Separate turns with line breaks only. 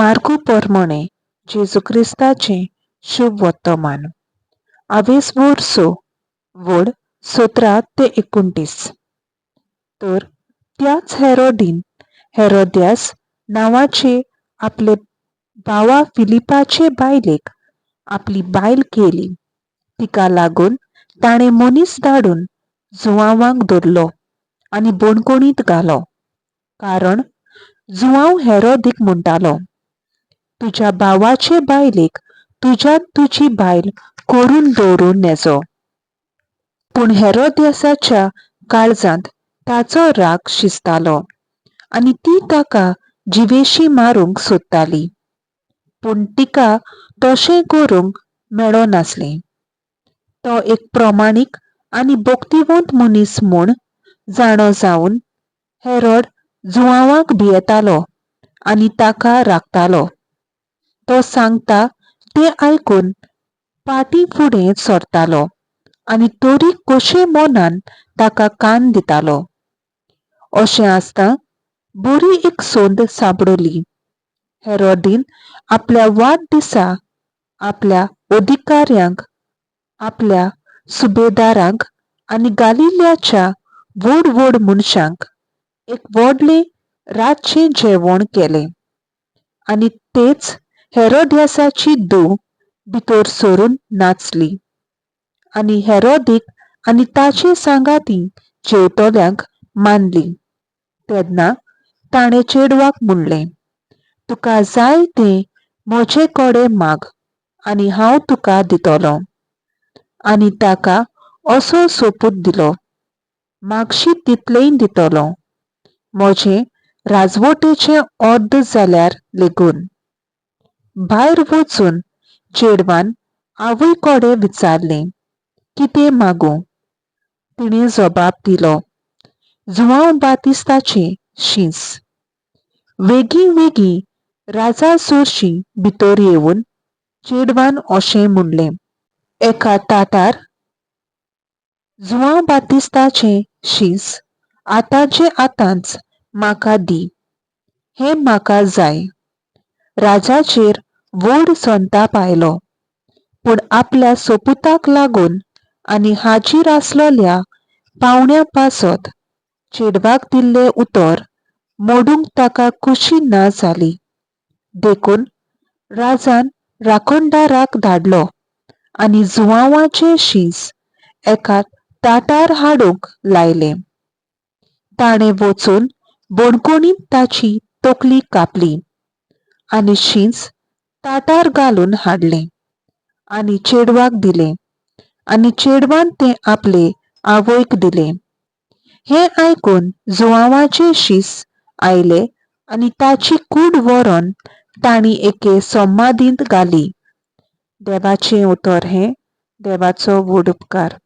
मार्कू पोरमोणे जेजू क्रिस्ताचें शुभ वर्तमान. 20 वर्सो वड 17 ते 29. तर त्याच हेरोदीन हेरोद्यास नावाचे आपले भावा फिलिपाचे बायलेक आपली बायल केली. तिका लागून ताणे मनीस धाडून जुआवांक धरलो आनी बोणकोणींत घालो. कारण जुआंव हेरोदीक म्हणटालो, तुज्या भावाचे बायलेक तुज्यान तुजी बायल करून दवरून नेजो. पूण हेरोद्यासाच्या काळजांत ताचो राग शिजतालो आनी ती ताका जिवेशी मारूंक सोदताली. पूण तिका तशें करूंक मेळो नासलें. तो एक प्रमाणीक आनी भोक्तिवंत मनीस म्हूण जाणो जावन हेरोद जुआवांक भियेतालो आनी ताका राखतालो. तो सांगता तें आयकून फाटीं फुडें सरतालो आनी तोरी कशे मनान ताका कान दितालो. अशें आसता बरी एक सोद सांपडली. हेरोदीन आपल्या वाडदिसा आपल्या अधिकाऱ्यांक, आपल्या सुबेदारांक आनी गालिल्याच्या व्हड व्हड मनशांक एक व्हडलें रातचें जेवण केलें. आनी तेच हेरोद्यासाची धूव भितर सरून नाचली. आनी हेरोदीक आनी ताचे सांगाती जेवतल्यांक मारली. तेन्ना ताणें चेडवाक म्हणलें, तुका जाय तें म्हजे कडेन माग आनी हांव तुका दितलों. आनी ताका असो सोपूत दिलो, मागशी तितलेंय दितलों, म्हजें राजवटेचें अर्द जाल्यार लेगून. भायर वचून चेडवान आवय कडेन विचारलें, कितें मागूं? तिणें जबाब दिलो, जुआंव बातिस्ताचें शींस. वेगीं वेगीं राजा चडशीं भितर येवन चेडवान अशें म्हणलें, एका ताटार जुआंव बातिस्ताचें शींस आतांचे आतांच म्हाका दी, हें म्हाका जाय. राजाचेर व्हड संताप आयलो. पूण आपल्या सोपुताक लागून आनी हाजीर आसलोल्या पावण्या पासत चेडवाक दिल्लें उतर मोडूंक ताका खुशी ना जाली. देखून राजान राखणदाराक धाडलो आनी जुआवाचें शींस एका ताटार हाडूंक लायलें. ताणें वचून बोणकोणीन ताची तकली कापली आनी शींस ताटार घालून हाडलें आनी चेडवाक दिलें. आनी चेडवान तें आपले आवयक दिलें. हें आयकून जुआवाचें शीस आयलें आनी ताची कूड व्हरोन तांणी एके समाधींत घाली. देवाचें उतर हें. देवाचो व्हड उपकार.